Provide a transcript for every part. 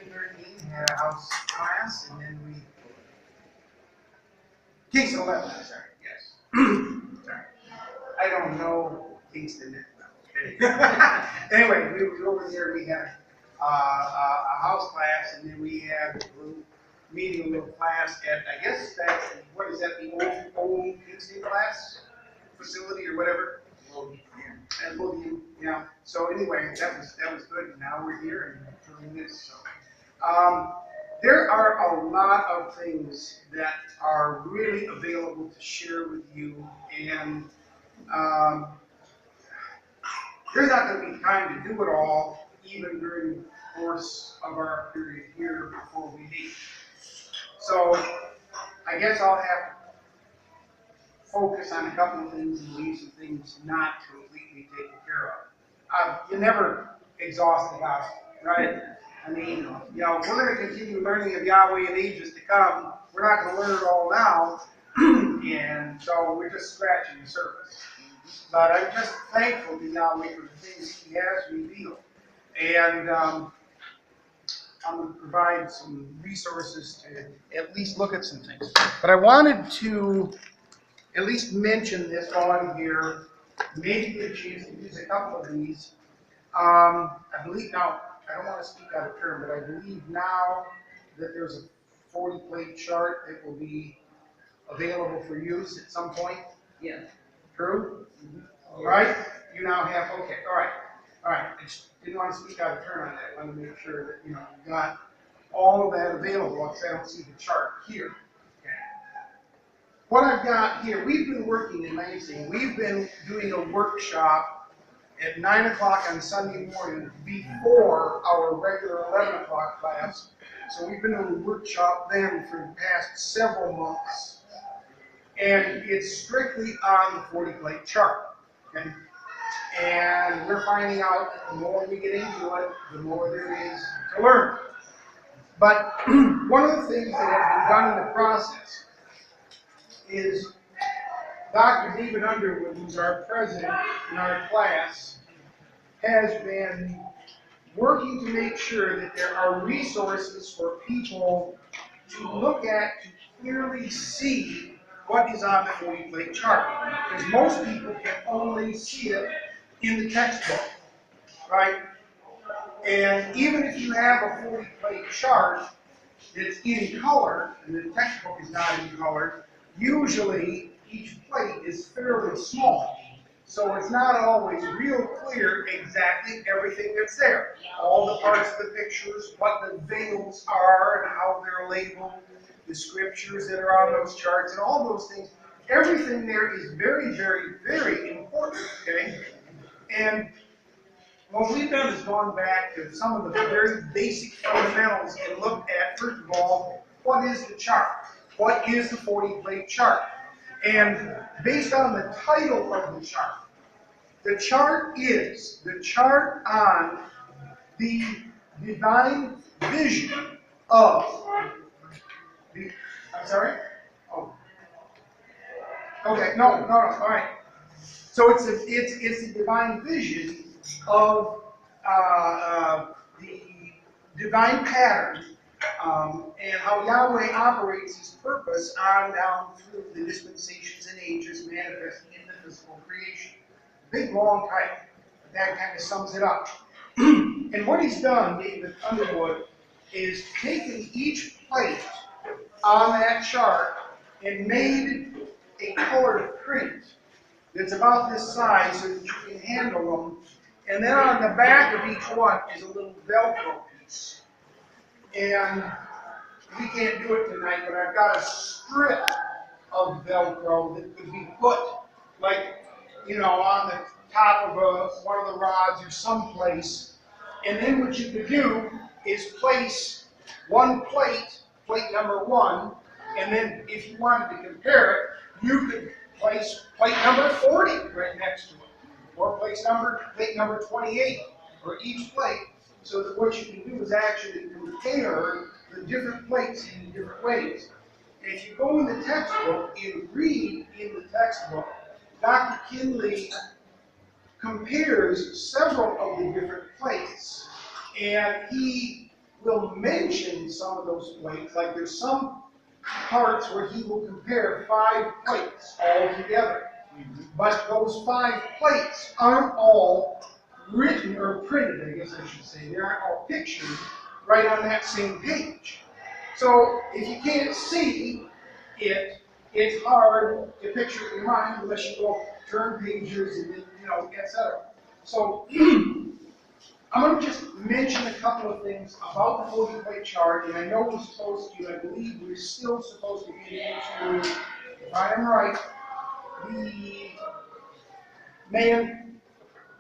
13 had a house class, and then we Kingston 11. Sorry, yes. Sorry, I don't know Kingston. Anyway, we was over there. We had a house class, and then we had a little meeting, a little class at, I guess that's, what is that, the old Kingston class facility or whatever. At Lothian, yeah. So anyway, that was good. Now we're here and doing this. So there are a lot of things that are really available to share with you, and there's not going to be time to do it all, even during the course of our period here before we leave. So I guess I'll have to focus on a couple of things and leave some things not completely taken care of. You never exhaust the gospel, right? I mean, you know, we're going to continue learning of Yahweh in ages to come. We're not going to learn it all now, and so we're just scratching the surface. But I'm just thankful to Yahweh for the things He has revealed. And I'm going to provide some resources to at least look at some things. But I wanted to at least mention this while I'm here, maybe get a chance to use a couple of these. I believe now, I don't want to speak out of turn, but I believe now that there's a 40-plate chart that will be available for use at some point. Yeah. True? Mm-hmm. All right? You now have, okay, all right. All right. I just didn't want to speak out of turn on that. I wanted to make sure that, you know, you got all of that available, because I don't see the chart here. Okay. What I've got here, we've been working in Lansing. We've been doing a workshop at 9 o'clock on Sunday morning before our regular 11 o'clock class. So we've been doing a workshop then for the past several months. And it's strictly on the 40-plate chart. Okay? And we're finding out that the more we get into it, the more there is to learn. But one of the things that has been done in the process is Dr. David Underwood, who's our president in our class, has been working to make sure that there are resources for people to look at to clearly see what is on the 40-plate chart. Because most people can only see it in the textbook, right? And even if you have a 40-plate chart that's in color, and the textbook is not in color, usually each plate is fairly small. So it's not always real clear exactly everything that's there. All the parts of the pictures, what the veils are and how they're labeled, the scriptures that are on those charts, and all those things. Everything there is very, very, very important, okay? And what we've done is gone back to some of the very basic fundamentals and looked at, first of all, what is the chart? What is the 40-plate chart? And based on the title of the chart is the chart on the divine vision of the, I'm sorry? Oh. Okay, no, all right. So it's the divine vision of the divine pattern and how Yahweh operates His purpose on down through the dispensations and ages manifesting in the physical creation. Big, long title, but that kind of sums it up. And what he's done, David Underwood, is taken each plate on that chart and made a colored print that's about this size so that you can handle them. And then on the back of each one is a little Velcro piece. And we can't do it tonight, but I've got a strip of Velcro that could be put, like, you know, on the top of one of the rods or someplace. And then what you could do is place one plate, plate number 1, and then if you wanted to compare it, you could place plate number 40 right next to it, or plate number 28 for each plate, so that what you can do is actually compare the different plates in different ways. And if you go in the textbook and read in the textbook, Dr. Kinley compares several of the different plates, and he will mention some of those plates. Like there's some parts where he will compare 5 plates all together. But those 5 plates aren't all written or printed, I guess I should say. They aren't all pictured right on that same page. So if you can't see it, it's hard to picture it in your mind unless you go turn pages and then, etc. So I'm going to just mention a couple of things about the 40 plate chart, and I know we're supposed to, I believe we're still supposed to get into, if I am right, the man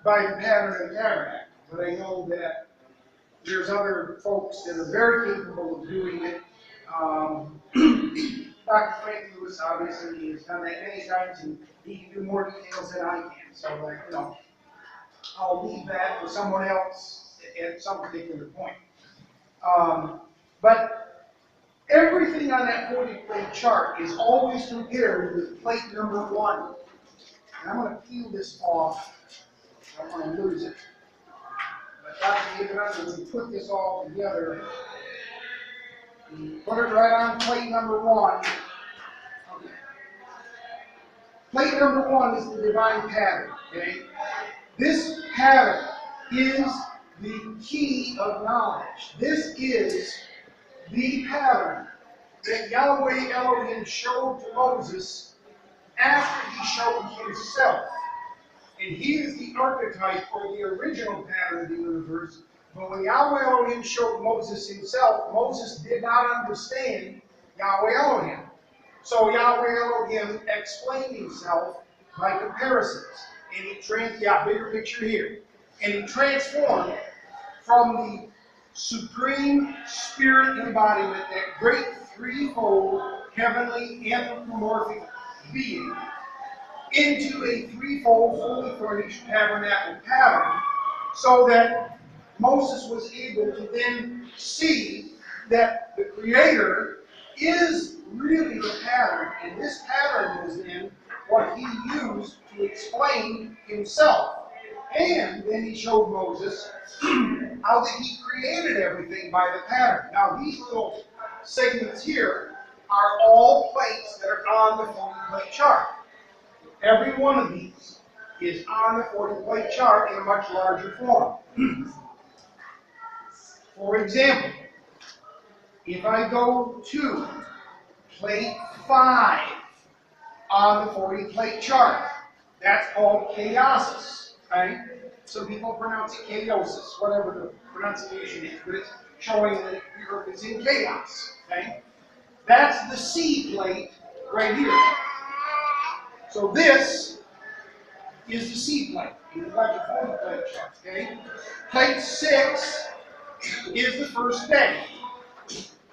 by the pattern of tabernacle. But I know that there's other folks that are very capable of doing it. Dr. Frank Lewis, obviously, he has done that many times, and he can do more details than I can. So, I'll leave that for someone else at some particular point. But everything on that 40 plate chart is always compared with plate number 1. And I'm going to peel this off. I don't want to lose it. But Dr. David, when we put this all together, put it right on plate number 1. Okay. Plate number 1 is the divine pattern. Okay? This pattern is the key of knowledge. This is the pattern that Yahweh Elohim showed to Moses after he showed himself. And he is the archetype or the original pattern of the universe. But when Yahweh Elohim showed Moses himself, Moses did not understand Yahweh Elohim. So Yahweh Elohim explained himself by comparisons. And he bigger picture here. And he transformed from the supreme spirit embodiment, that great threefold heavenly anthropomorphic being, into a threefold fully furnished tabernacle pattern, so that Moses was able to then see that the Creator is really the pattern, and this pattern was then what he used to explain himself. And then he showed Moses how that he created everything by the pattern. Now these little segments here are all plates that are on the 40 plate chart. Every one of these is on the 40 plate chart in a much larger form. For example, if I go to plate 5 on the 40 plate chart, that's called chaosis. Right? Some people pronounce it chaosis, whatever the pronunciation is, but it's showing that the earth is in chaos. Okay? That's the C plate right here. So this is the C plate. You've got your 40 plate chart. Okay? Plate 6 is the first day.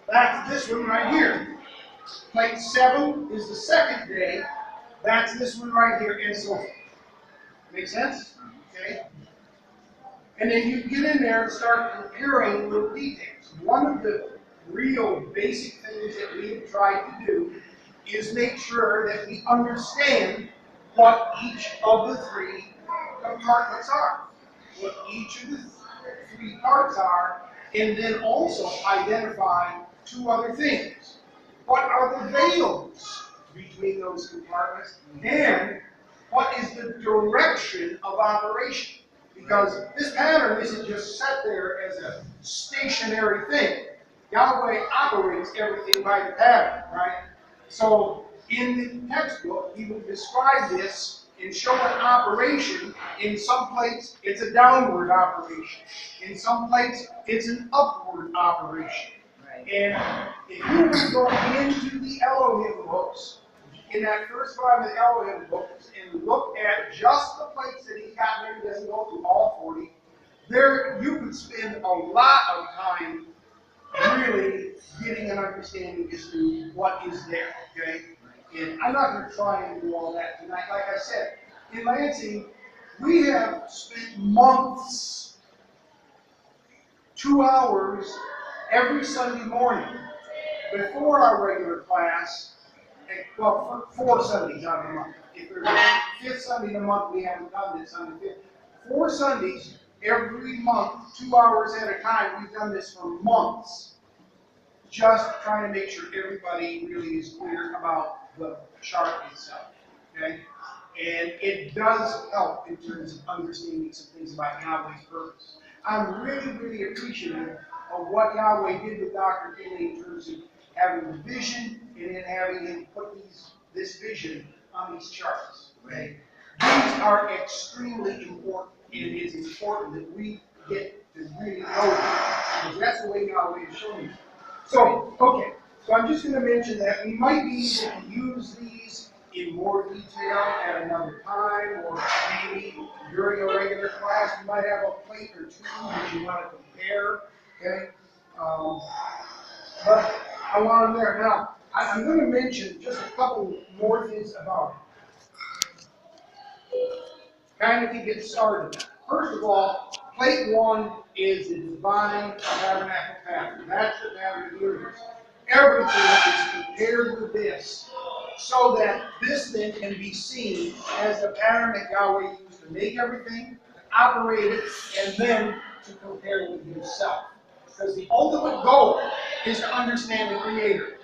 That's this one right here. Plate 7 is the second day. That's this one right here, and so forth. Make sense? Okay? And then you get in there and start comparing little details. One of the real basic things that we have tried to do is make sure that we understand what each of the 3 compartments are, what each of the 3 parts are, and then also identify 2 other things. What are the veils between those compartments, and what is the direction of operation? Because this pattern isn't just set there as a stationary thing. Yahweh operates everything by the pattern, right? So in the textbook, he would describe this and show an operation. In some places, it's a downward operation. In some places, it's an upward operation. Right. And if you were to go into the Elohim books, in that first 5 of the Elohim books, and look at just the plates that he got there, he doesn't go through all 40, there you could spend a lot of time really getting an understanding as to what is there, okay? And I'm not going to try and do all that tonight. Like I said, in Lansing, we have spent months, 2 hours every Sunday morning before our regular class. Well, 4 Sundays out of the month. If there's a 5th Sunday in the month, we haven't done this on the 5th. 4 Sundays every month, 2 hours at a time. We've done this for months, just trying to make sure everybody really is clear about the chart itself, okay? And it does help in terms of understanding some things about Yahweh's purpose. I'm really, really appreciative of what Yahweh did with Dr. Kinley in terms of having the vision and then having him put this vision on these charts, okay? These are extremely important, and it is important that we get to really know them, because that's the way Yahweh is showing you. So, okay, so I'm just going to mention that we might be able to use these in more detail at another time, or maybe during a regular class. You might have a plate or two that you want to compare, okay? But I want them there. Now, I'm going to mention just a couple more things about it, kind of to get started. First of all, plate 1 is the divine tabernacle pattern. That's the pattern of the universe. Everything is prepared with this, so that this then can be seen as the pattern that Yahweh used to make everything, to operate it, and then to compare with himself. Because the ultimate goal is to understand the Creator,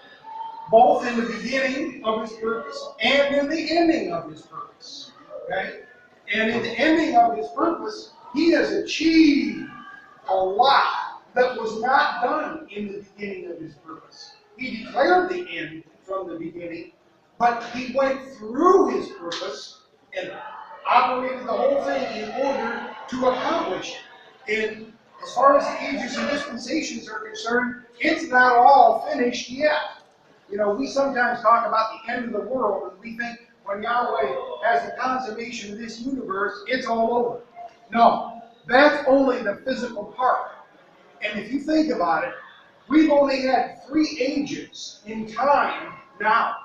both in the beginning of his purpose and in the ending of his purpose. Okay? And in the ending of his purpose, he has achieved a lot that was not done in the beginning of his purpose. He declared the end from the beginning, but he went through his purpose and operated the whole thing in order to accomplish it. And as far as the ages and dispensations are concerned, it's not all finished yet. You know, we sometimes talk about the end of the world, and we think when Yahweh has the consummation of this universe, it's all over. No, that's only the physical part. And if you think about it, we've only had 3 ages in time now.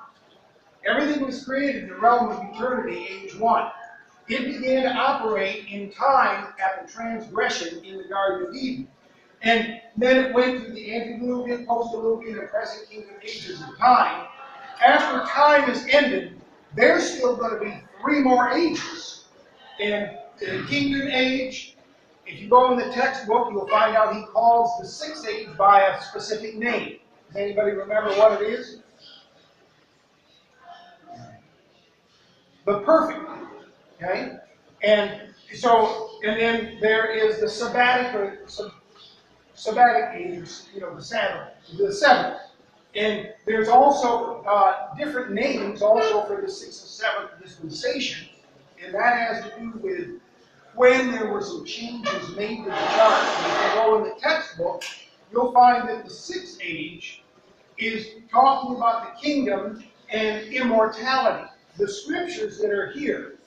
Everything was created in the realm of eternity, age 1. It began to operate in time at the transgression in the Garden of Eden. And then it went through the antediluvian, postdiluvian, and present kingdom ages of time. After time is ended, there's still going to be 3 more ages. And the kingdom age, if you go in the textbook, you'll find out he calls the 6th age by a specific name. Does anybody remember what it is? The perfect. Okay? And so, and then there is the sabbatic age, you know, the Sabbath, the 7th. And there's also different names also for the 6th and 7th dispensation, and that has to do with when there were some changes made to the chart. And if you go in the textbook, you'll find that the 6th age is talking about the kingdom and immortality. The scriptures that are here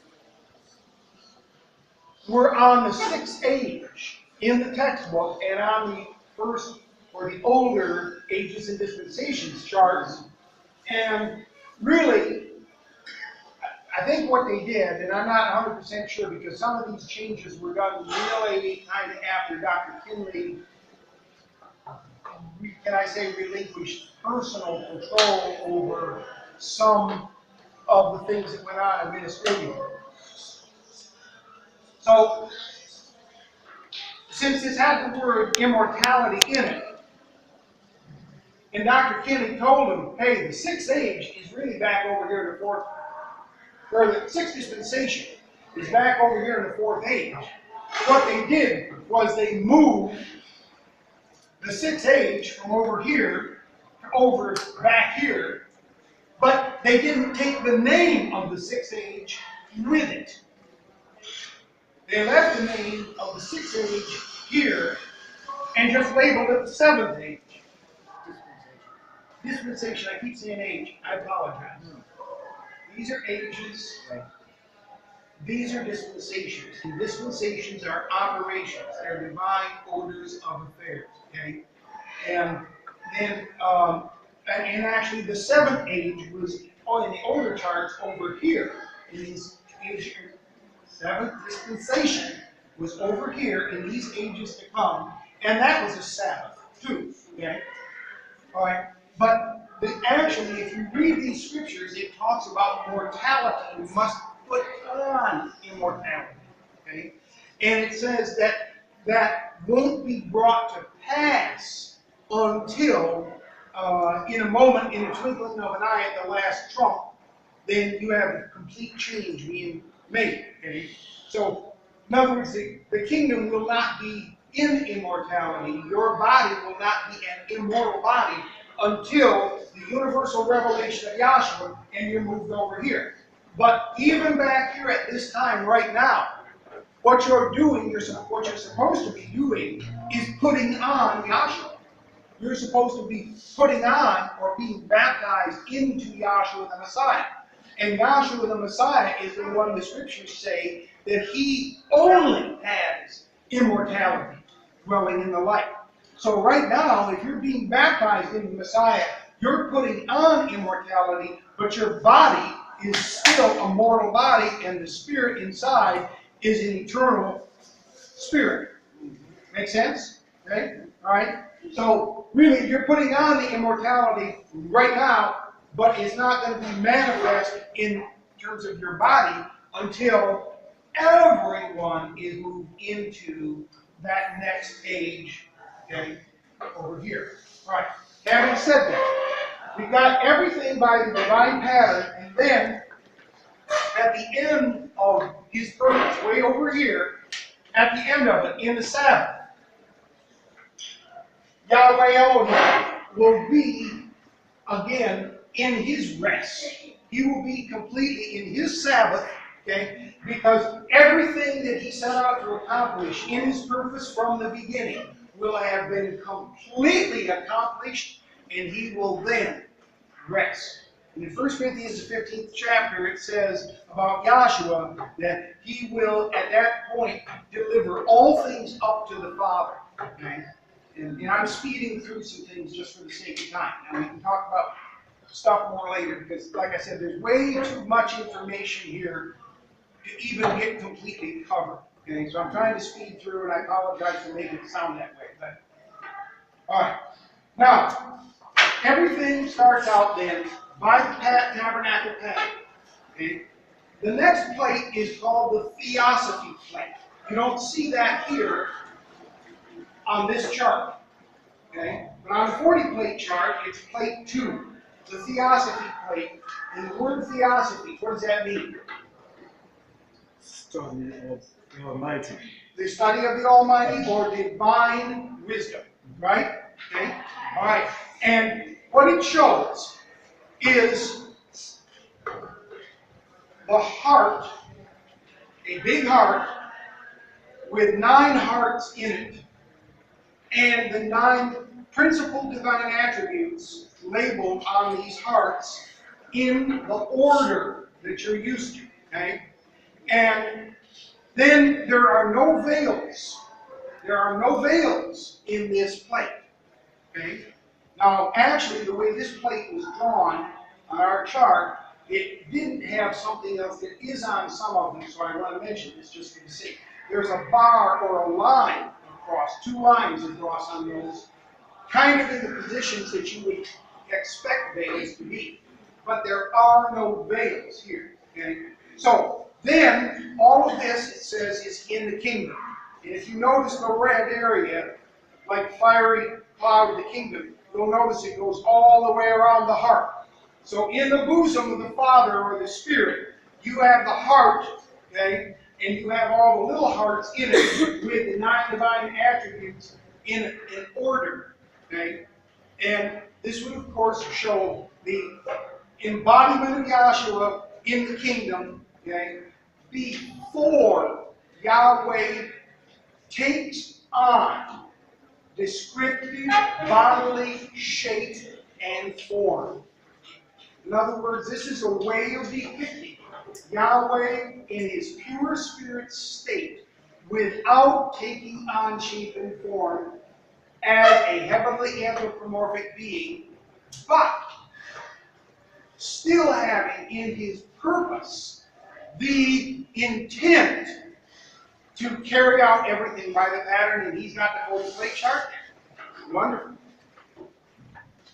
were on the 6th age in the textbook and on the first or the older ages and dispensations charts. And really, I think what they did, and I'm not 100% sure because some of these changes were done really kind of after Dr. Kinley, can I say, relinquished personal control over some of the things that went on administratively. So, since this had the word immortality in it, and Dr. Kinley told him, hey, the 6th age is really back over here in the 4th, or the 6th dispensation is back over here in the 4th age. What they did was they moved the 6th age from over here to over back here, but they didn't take the name of the 6th age with it. They left the name of the 6th age here and just labeled it the 7th age. Dispensation, I keep saying age, I apologize. These are ages, these are dispensations. And dispensations are operations, they're divine orders of affairs, okay? And then, and actually the 7th age was in the older charts over here. In these ages, 7th dispensation was over here in these ages to come, and that was a Sabbath too, okay? All right, but actually, if you read these scriptures, it talks about mortality. We must put on immortality, okay? And it says that that won't be brought to pass until, in a moment, in the twinkling of an eye at the last trump, then you have a complete change being made. Okay? So, in other words, the kingdom will not be in immortality. Your body will not be an immortal body until the universal revelation of Yahshua and you're moved over here. But even back here at this time, right now, what you're doing, what you're supposed to be doing, is putting on Yahshua. You're supposed to be putting on or being baptized into Yahshua the Messiah. And Yahshua the Messiah is the one the scriptures say that he only has immortality dwelling in the light. So right now, if you're being baptized in the Messiah, you're putting on immortality, but your body is still a mortal body, and the spirit inside is an eternal spirit. Make sense? Okay? All right? So really, you're putting on the immortality right now, but it's not going to be manifest in terms of your body until everyone is moved into that next stage, okay, over here. All right. Having said that, we've got everything by the divine pattern, and then at the end of his purpose, way over here, at the end of it, in the Sabbath, Yahweh Elohim will be again in his rest. He will be completely in his Sabbath, okay? Because everything that he set out to accomplish in his purpose from the beginning will have been completely accomplished, and he will then rest. In 1 Corinthians, the 15th chapter, it says about Yahshua that he will, at that point, deliver all things up to the Father. Okay? And I'm speeding through some things just for the sake of time. And we can talk about stuff more later because, like I said, there's way too much information here to even get completely covered. Okay, so I'm trying to speed through, and I apologize for making it sound that way. But all right, now everything starts out then by the tabernacle pattern. Okay, the next plate is called the theosophy plate. You don't see that here on this chart. Okay, but on the 40 plate chart, it's plate 2. The theosophy plate, and the word theosophy, what does that mean? Study of the Almighty. The study of the Almighty or divine wisdom, right? Okay, all right. And what it shows is the heart, a big heart with 9 hearts in it, and the 9 principal divine attributes labeled on these hearts in the order that you're used to, okay? And then there are no veils. There are no veils in this plate, okay? Now, actually, the way this plate was drawn on our chart, it didn't have something else that is on some of them, so I want to mention this just for the sake. There's a bar or a line across, 2 lines across on those, kind of in the positions that you would expect veils to be. But there are no veils here. Okay? So then all of this, it says, is in the kingdom. And if you notice the red area, like fiery cloud of the kingdom, you'll notice it goes all the way around the heart. So in the bosom of the Father or the Spirit, you have the heart, okay, and you have all the little hearts in it with the 9 divine attributes in order. Okay? And this would, of course, show the embodiment of Yahshua in the kingdom, okay, before Yahweh takes on descriptive bodily shape and form. In other words, this is a way of depicting Yahweh in his pure spirit state without taking on shape and form as a heavenly anthropomorphic being, but still having in his purpose the intent to carry out everything by the pattern, and he's got the 40 plate chart there. Wonderful.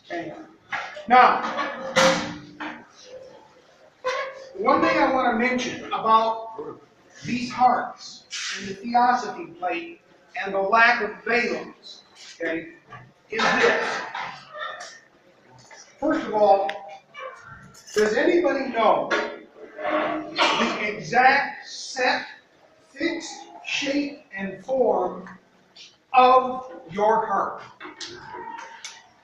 Okay. Now, one thing I want to mention about these hearts and the theosophy plate and the lack of valence, okay, is this. First of all, does anybody know the exact set, fixed shape, and form of your heart?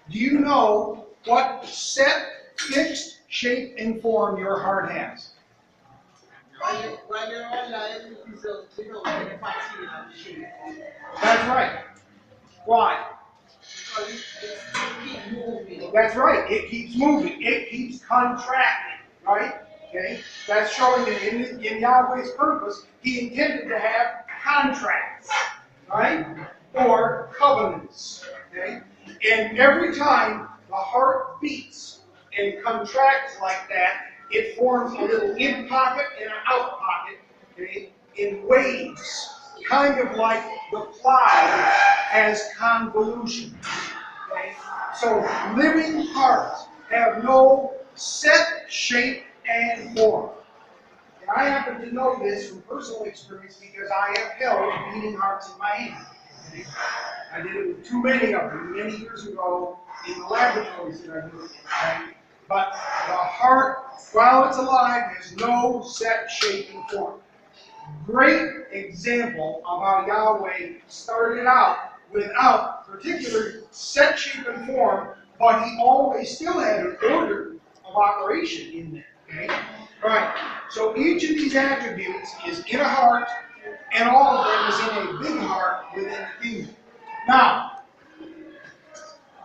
Do you know what set, fixed shape, and form your heart has? While you're alive, it is a, you know, the vaccine of shape. That's right. Why? Because it keeps moving. That's right. It keeps moving. It keeps contracting. Right? Okay? That's showing that in Yahweh's purpose, He intended to have contracts. Right? Or covenants. Okay? And every time the heart beats and contracts like that, it forms a little in pocket and an out pocket, okay, in waves, kind of like the plow has convolutions. Okay? So living hearts have no set shape and form. And I happen to know this from personal experience because I have held beating hearts in my hand. Okay? I did it with too many of them many years ago in the laboratories that I did it in. Okay? But the heart, while it's alive, has no set shape and form. Great example of how Yahweh started out without particular set shape and form, but He always still had an order of operation in there. Okay? Right. So each of these attributes is in a heart, and all of them is in a big heart within the kingdom. Now,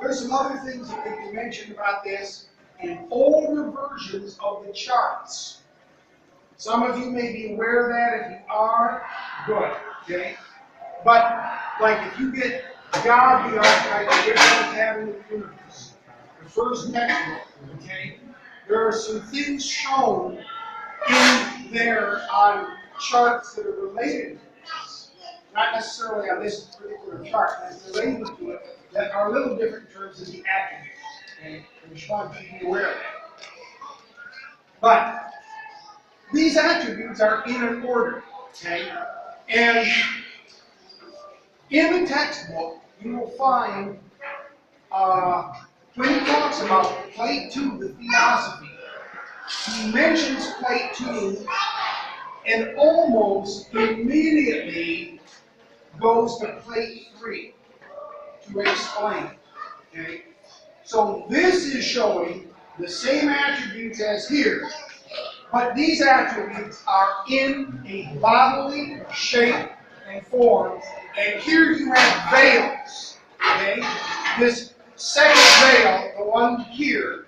there's some other things that can be mentioned about this in older versions of the charts. Some of you may be aware of that. If you are, good. Okay? But, like, if you get God the archetype of which one having the universe, the first textbook, okay, there are some things shown in there on charts that are related to this. Not necessarily on this particular chart, but it's related to it, that are a little different in terms of the attributes. Okay? I just want you to be aware of that. But these attributes are in an order. Okay? And in the textbook, you will find when he talks about plate 2, the theosophy, he mentions plate 2 and almost immediately goes to plate 3 to explain. Okay? So this is showing the same attributes as here, but these attributes are in a bodily shape and form, and here you have veils. Okay? This second veil, the one here,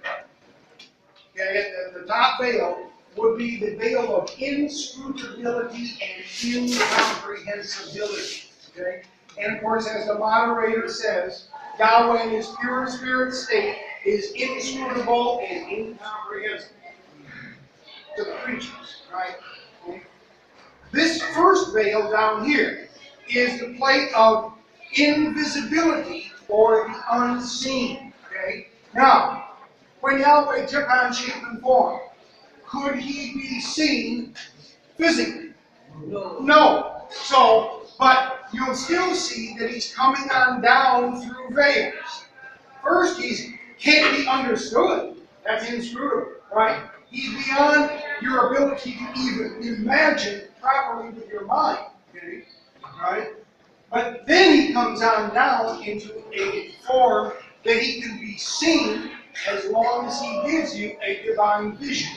okay, the top veil, would be the veil of inscrutability and incomprehensibility. Okay? And of course, as the moderator says, Yahweh in His pure spirit state is inscrutable and incomprehensible to the creatures, right? Okay? This first veil down here is the plate of invisibility or the unseen. Okay? Now, when Yahweh took on shape and form, could He be seen physically? No. No. So, but you'll still see that He's coming on down through veils. First, He can't be understood. That's inscrutable, right? He's beyond your ability to even imagine properly with your mind. Okay? Right? But then He comes on down into a form that He can be seen as long as He gives you a divine vision.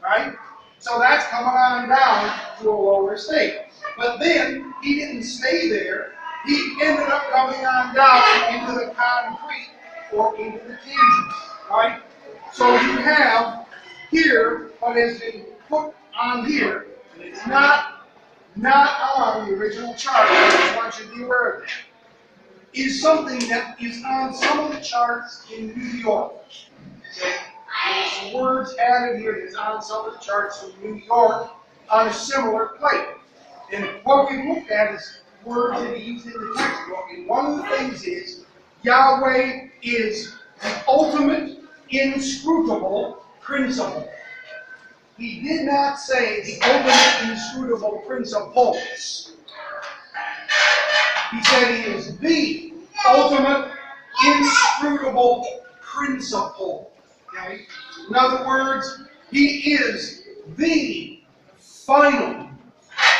Right? So that's coming on down to a lower state. But then He didn't stay there. He ended up coming on down into the concrete or into the tangible. Right? So you have here what has been put on here, and it's not on the original chart. I just want you to be aware of that. Is something that is on some of the charts in New York. Okay? There's some words added here that's on some of the charts in New York on a similar plate. And what we've looked at is words that he used in the textbook. And one of the things is Yahweh is the ultimate inscrutable principle. He did not say the ultimate inscrutable principles. He said he is the ultimate, inscrutable principle. Okay? In other words, he is the final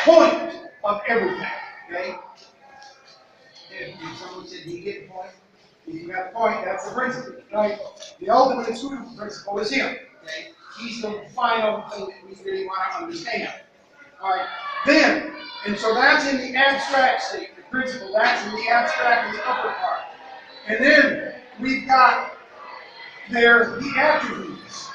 point of everything. Okay? If someone said, "Do you get the point?" If you got the point, that's the principle. Right? The ultimate inscrutable principle is him. Okay? He's the final thing that we really want to understand. Alright, then, and so that's in the abstract state, the principle, that's in the abstract in the upper part. And then we've got there the attributes.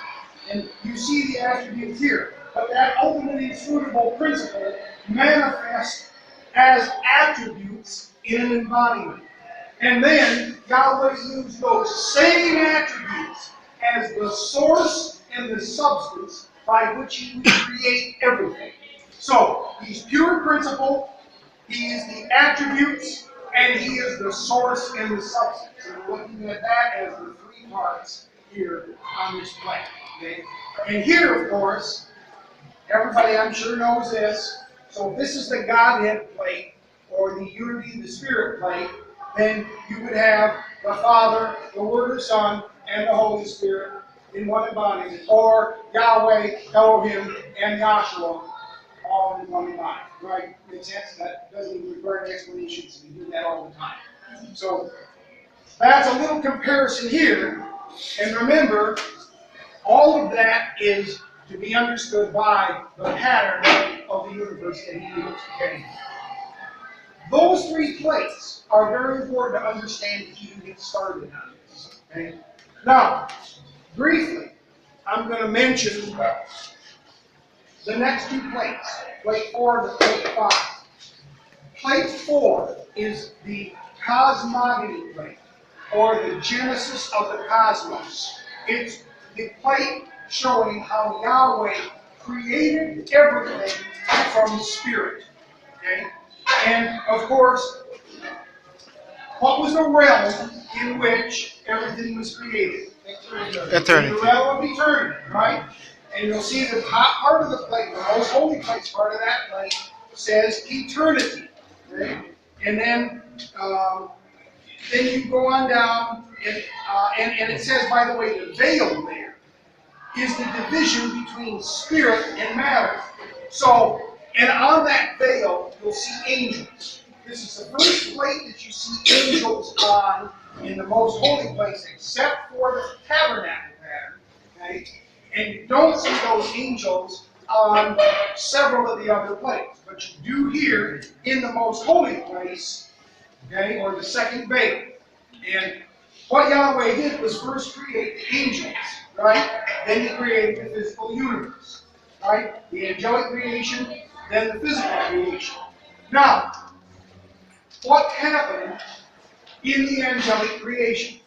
And you see the attributes here. But that ultimately inscrutable principle manifests as attributes in an embodiment. And then Yahweh used those same attributes as the source and the substance by which he would create everything. So, he's pure principle, he is the attributes, and he is the source and the substance. And we're looking at that as the three parts here on this plate. Okay? And here, of course, everybody I'm sure knows this. So if this is the Godhead plate, or the unity of the Spirit plate, then you would have the Father, the Word, the Son, and the Holy Spirit in one embodiment. Or Yahweh, Elohim, and Yahshua all in one body, right? Makes sense? That doesn't even require explanations. We do that all the time. So that's a little comparison here. And remember, all of that is to be understood by the pattern of the universe that he used. Okay? Those three plates are very important to understand if you get started on this. Okay? Now, briefly, I'm going to mention the next two plates, plate 4 and plate 5. Plate 4 is the cosmogony plate, or the genesis of the cosmos. It's the plate showing how Yahweh created everything from spirit. Okay? And of course, what was the realm in which everything was created? Eternity. In the realm of eternity, right? And you'll see the top part of the plate, the most holy place part of that plate, says eternity. Okay? And then you go on down, and it says, by the way, the veil there is the division between spirit and matter. So, and on that veil, you'll see angels. This is the first plate that you see angels on in the most holy place, except for the tabernacle pattern. Okay? And you don't see those angels on several of the other plates. But you do here in the most holy place, okay, or the second veil. And what Yahweh did was first create the angels, right? Then he created the physical universe, right? The angelic creation, then the physical creation. Now, what happened in the angelic creation?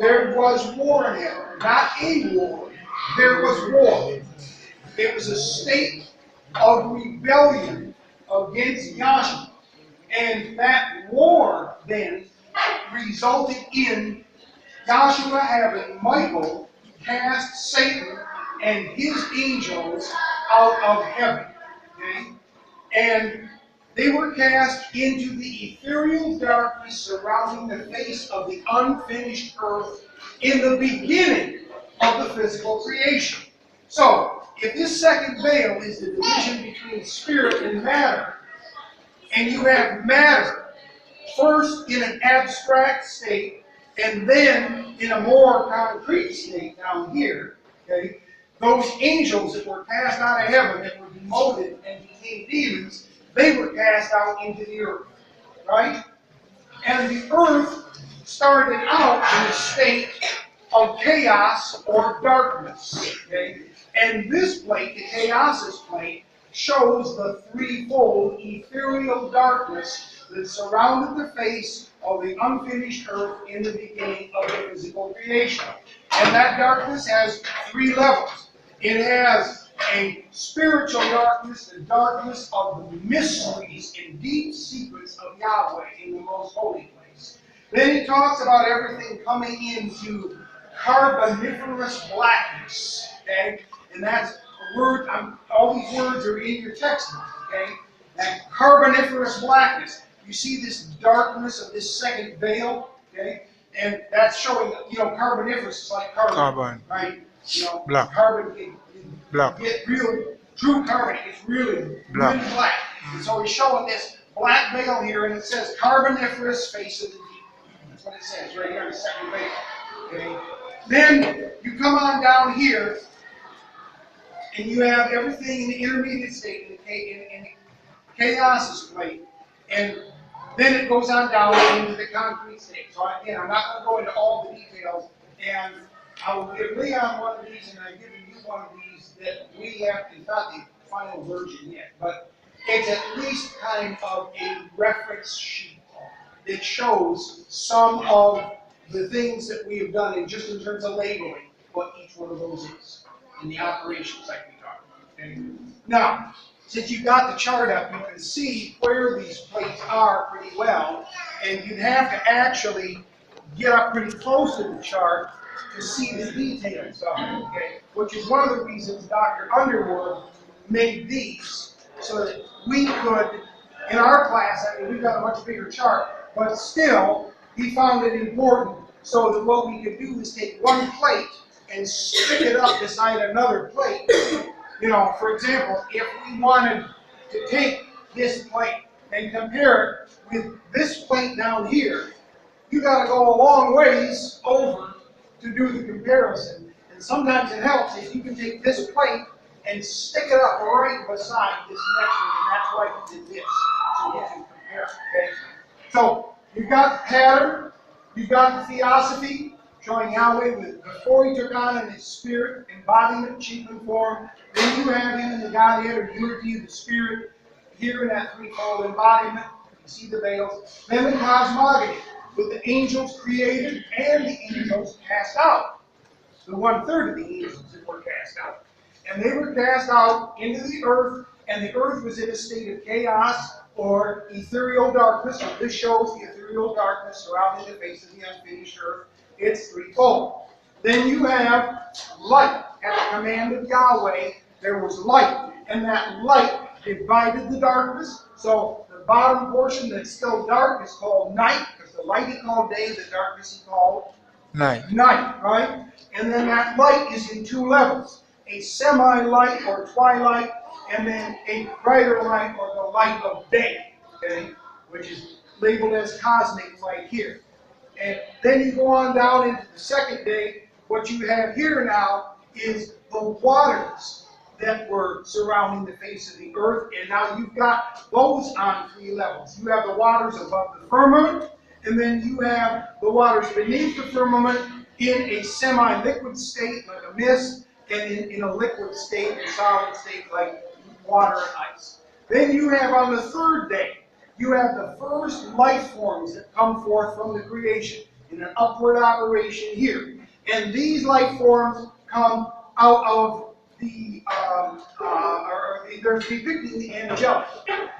There was war in heaven. Not a war. There was war. It was a state of rebellion against Yahshua. And that war then resulted in Yahshua having Michael cast Satan and his angels out of heaven. Okay? And they were cast into the ethereal darkness surrounding the face of the unfinished earth in the beginning of the physical creation. So, if this second veil is the division between spirit and matter, and you have matter first in an abstract state, and then in a more concrete state down here, okay, those angels that were cast out of heaven, that were demoted and became demons, they were cast out into the earth, right? And the earth started out in a state of chaos or darkness, okay? And this plate, the chaosis plate, shows the threefold ethereal darkness that surrounded the face of the unfinished earth in the beginning of the physical creation. And that darkness has three levels. It has a spiritual darkness, the darkness of the mysteries and deep secrets of Yahweh in the most holy place. Then he talks about everything coming into carboniferous blackness. Okay? And that's a word, all these words are in your textbook. Okay? that carboniferous blackness. You see this darkness of this second veil, okay? And that's showing, carboniferous is like carbon. Right? Black. Carbon Black. get real, true carbon, it's really Black. black. And so he's showing this black veil here, and it says carboniferous face of the deep. That's what it says right here in the second veil. Okay? Then you come on down here, and you have everything in the intermediate state, in chaos plate, and then it goes on down into the concrete state. So again, I'm not going to go into all the details, and I will give Leon one of these, and I'm giving you one of these that we have. It's not the final version yet, but it's at least kind of a reference sheet that shows some of the things that we have done, and just in terms of labeling what each one of those is, and the operations like we talked about. Okay? Now, since you've got the chart up, you can see where these plates are pretty well, and you'd have to actually get up pretty close to the chart to see the details of it, okay? Which is one of the reasons Dr. Underwood made these, so that we could, in our class, I mean, we've got a much bigger chart, but still, he found it important so that what we could do is take one plate and stick it up beside another plate. For example, if we wanted to take this plate and compare it with this plate down here, you got to go a long ways over to do the comparison. And sometimes it helps if you can take this plate and stick it up right beside this next one, and that's why we did this, so you can compare, okay? So you've got the pattern, you've got the theosophy, showing Yahweh before he took on in his spirit, embodiment, shape, and form. Then you have him in the Godhead or unity of the Spirit, here in that threefold embodiment. You see the veils. Then the cosmogony, with the angels created and the angels cast out. The 1/3 of the angels that were cast out. And they were cast out into the earth, and the earth was in a state of chaos or ethereal darkness. So this shows the ethereal darkness surrounding the face of the unfinished earth. It's threefold. Then you have light. At the command of Yahweh, there was light, and that light divided the darkness. So the bottom portion that's still dark is called night, because the light he called day, the darkness he called night, right? And then that light is in two levels: a semi-light or twilight, and then a brighter light or the light of day, okay, which is labeled as cosmic light here. And then you go on down into the second day. What you have here now is the waters that were surrounding the face of the earth, and now you've got those on three levels. You have the waters above the firmament, and then you have the waters beneath the firmament in a semi-liquid state like a mist, and in a liquid state, a solid state like water and ice. Then you have on the third day, you have the first life forms that come forth from the creation in an upward operation here. And these life forms come out of they're depicting the angelic.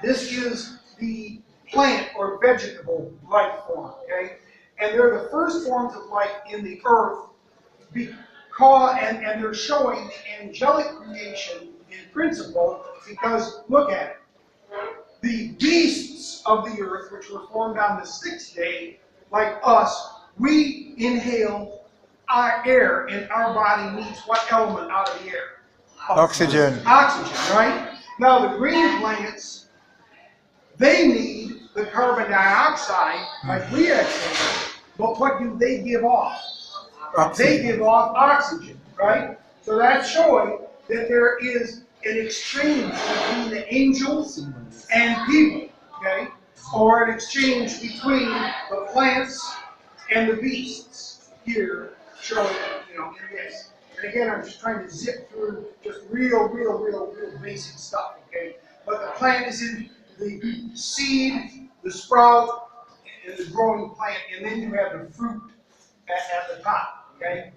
This is the plant or vegetable life form, okay? And they're the first forms of life in the earth, and they're showing the angelic creation in principle, because look at it. The beasts of the earth, which were formed on the sixth day, like us, we inhale our air, and our body needs what element out of the air? Oxygen. Oxygen, right? Now the green plants, they need the carbon dioxide, like we exhale, but what do they give off? They give off oxygen, right? So that's showing that there is an exchange between the angels and people, okay? Or an exchange between the plants and the beasts here, showing, in this. And again, I'm just trying to zip through just real basic stuff, okay? But the plant is in the seed, the sprout, and the growing plant, and then you have the fruit at the top, okay?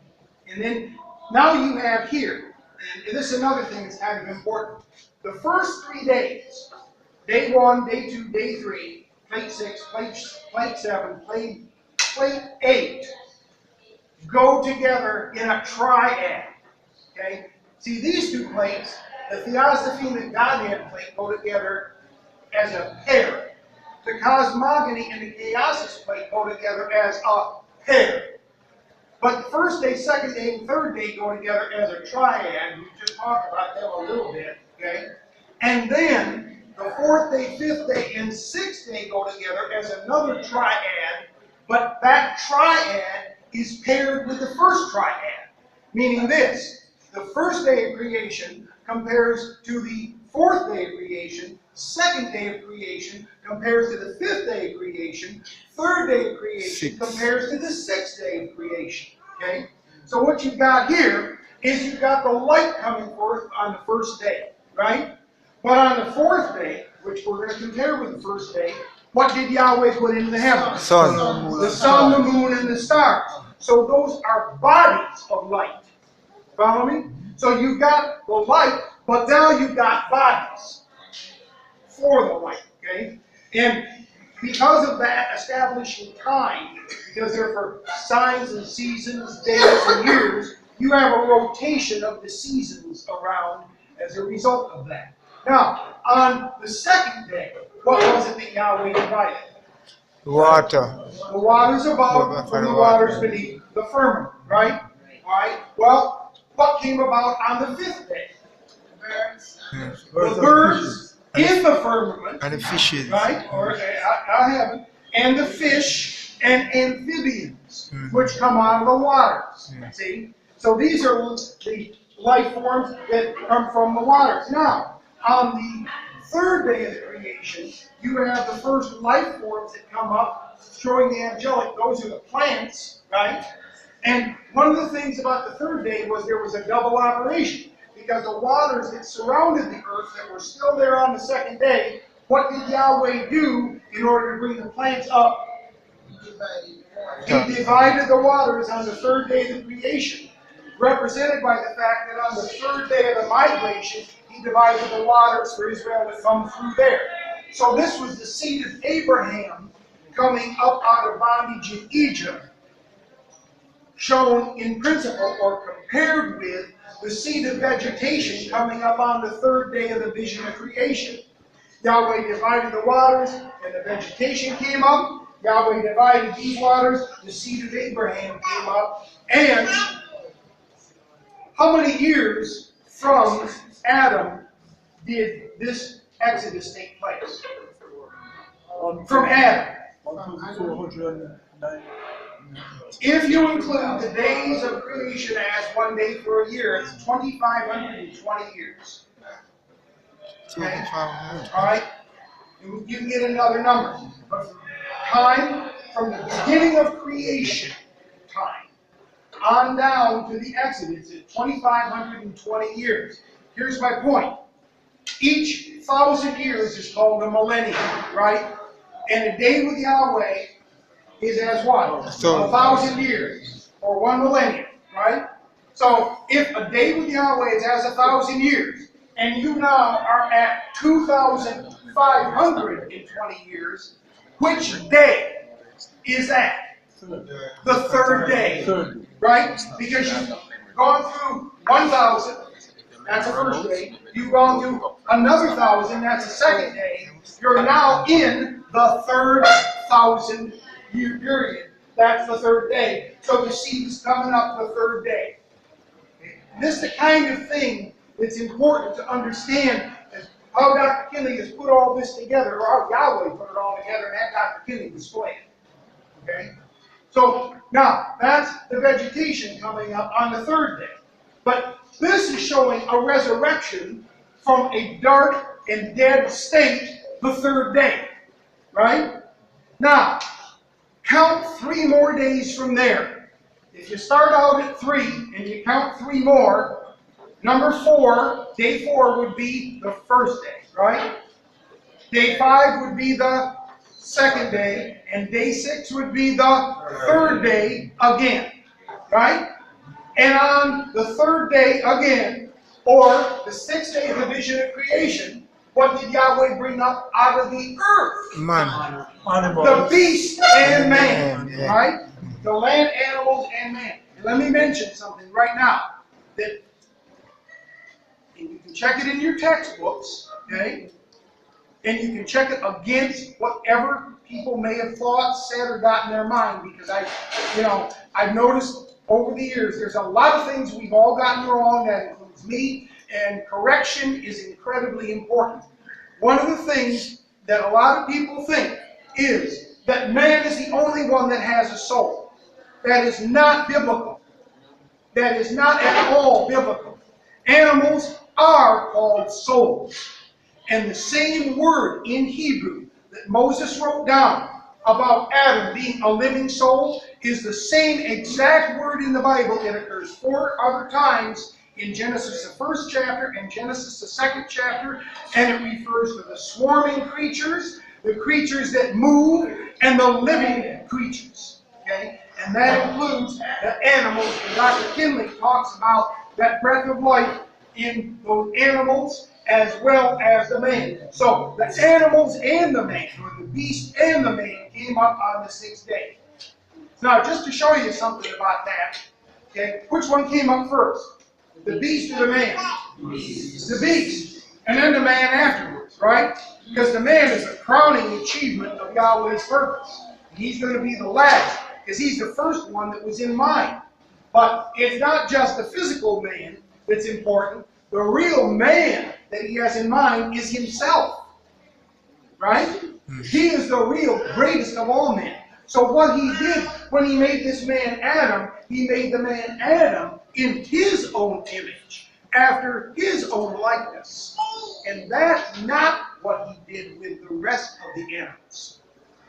And then, now you have here, and this is another thing that's kind of important. The first 3 days, day 1, day 2, day 3, plate 6, plate 7, plate 8, go together in a triad, okay? See, these two plates, the Theosophy and the Godhead plate, go together as a pair. The cosmogony and the chaosis plate go together as a pair. But the first day, second day, and third day go together as a triad. We just talked about them a little bit, okay? And then the fourth day, fifth day, and sixth day go together as another triad, but that triad is paired with the first triad, meaning this: the first day of creation compares to the fourth day of creation, second day of creation compares to the fifth day of creation, third day of creation compares to the sixth day of creation. Okay? So what you've got here is you've got the light coming forth on the first day, right? But on the fourth day, which we're going to compare with the first day, what did Yahweh put into the heavens? Sun. The sun, the moon, and the stars. So those are bodies of light. Follow me? So you've got the light, but now you've got bodies for the light, okay? And because of that establishing time, because they're for signs and seasons, days and years, you have a rotation of the seasons around as a result of that. Now, on the second day, what was it that Yahweh divided? Water. The waters above from the waters beneath the firmament, right? All right. Well, what came about on the fifth day? The birds in the firmament, And the fishes. right? Or I haven't. And the fish and amphibians, which come out of the waters. See? So these are the life forms that come from the waters. Now, on the third day of the creation, you have the first life forms that come up, showing the angelic. Those are the plants, right? And one of the things about the third day was there was a double operation, because the waters that surrounded the earth that were still there on the second day, what did Yahweh do in order to bring the plants up? He divided the waters on the third day of the creation, represented by the fact that on the third day of the migration, he divided the waters for Israel to come through there. So this was the seed of Abraham coming up out of bondage in Egypt, shown in principle or compared with the seed of vegetation coming up on the third day of the vision of creation. Yahweh divided the waters and the vegetation came up. Yahweh divided these waters, the seed of Abraham came up. And how many years from Adam did this Exodus take place? From Adam. If you include the days of creation as one day for a year, it's 2,520 years. Okay? All right? You can get another number. But time from the beginning of creation, time, on down to the Exodus is 2,520 years. Here's my point. Each 1,000 years is called a millennium, right? And a day with Yahweh is as what? So 1,000 years, or 1 millennium, right? So if a day with Yahweh is as 1,000 years, and you now are at 2,520 years, which day is that? The third day, right? Because you've gone through 1,000, that's the first day. You've gone through another 1,000, that's the second day. You're now in the third 1,000-year period. That's the third day. So the seed is coming up the third day. This is the kind of thing that's important to understand, is how Dr. Kinley has put all this together, or how Yahweh put it all together, and had Dr. Kinley display it. Okay? So now, that's the vegetation coming up on the third day. But this is showing a resurrection from a dark and dead state the third day. Right? Now, count 3 more days from there. If you start out at 3 and you count 3 more, number 4, day 4 would be the first day, right? Day 5 would be the second day, and day 6 would be the third day again, right? And on the third day again, or the 6th day of the vision of creation, what did Yahweh bring up out of the earth? man. The beast and man, Yeah. right? The land animals and man. And let me mention something right now, that, and you can check it in your textbooks, okay? And you can check it against whatever people may have thought, said, or got in their mind, because I've noticed over the years there's a lot of things we've all gotten wrong, that includes me, and correction is incredibly important. One of the things that a lot of people think is that man is the only one that has a soul. That is not biblical. That is not at all biblical. Animals are called souls. And the same word in Hebrew that Moses wrote down about Adam being a living soul is the same exact word in the Bible. It occurs 4 other times in Genesis the 1st chapter and Genesis the 2nd chapter, and it refers to the swarming creatures, the creatures that move, and the living creatures. Okay? And that includes the animals. And Dr. Kinley talks about that breath of life in those animals as well as the man. So the animals and the man, or the beast and the man, came up on the 6th day. Now, just to show you something about that, okay, which one came up first? The beast or the man? The beast. And then the man afterwards, right? Because the man is the crowning achievement of Yahweh's purpose. He's going to be the last, because he's the first one that was in mind. But it's not just the physical man that's important. The real man that he has in mind is himself. Right? He is the real greatest of all men. So what he did when he made this man Adam, he made the man Adam in his own image, after his own likeness. And that's not what he did with the rest of the animals.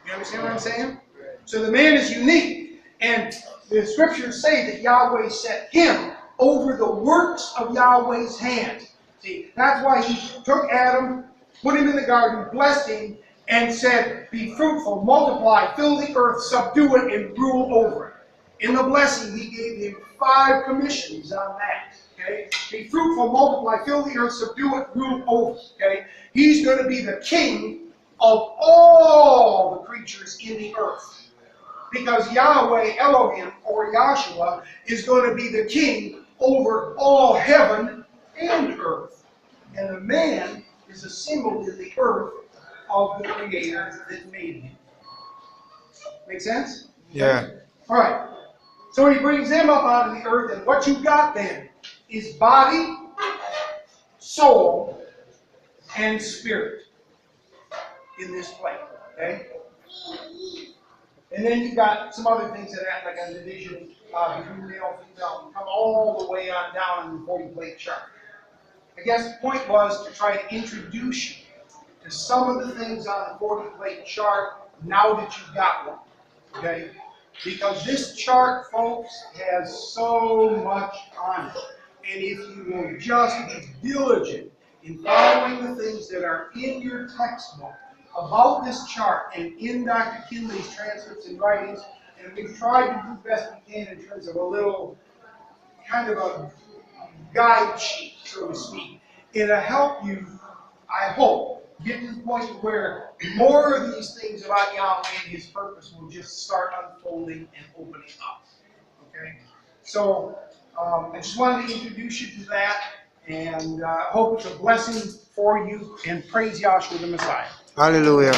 You understand what I'm saying? So the man is unique. And the scriptures say that Yahweh set him over the works of Yahweh's hand. See, that's why he took Adam, put him in the garden, blessed him, and said, be fruitful, multiply, fill the earth, subdue it, and rule over it. In the blessing, he gave him 5 commissions on that. Okay? Be fruitful, multiply, fill the earth, subdue it, rule over it. Okay? He's going to be the king of all the creatures in the earth. Because Yahweh, Elohim, or Yahshua, is going to be the king over all heaven and earth. And the man is a symbol in the earth of the Creator that made him. Make sense? Yeah. All right. So he brings them up out of the earth, and what you've got then is body, soul, and spirit in this plane. Okay? And then you've got some other things that act like a division between male and female, come all the way on down in the 40-plate chart. I guess the point was to try to introduce you to some of the things on the 40-plate chart now that you've got one. Okay? Because this chart, folks, has so much on it. And if you will just be diligent in following the things that are in your textbook about this chart and in Dr. Kinley's transcripts and writings, and we've tried to do the best we can in terms of a little kind of a guide sheet, so to speak. It'll help you, I hope, get to the point where more of these things about Yahweh and His purpose will just start unfolding and opening up. Okay? So, I just wanted to introduce you to that, and hope it's a blessing for you, and praise Yahshua the Messiah. Hallelujah.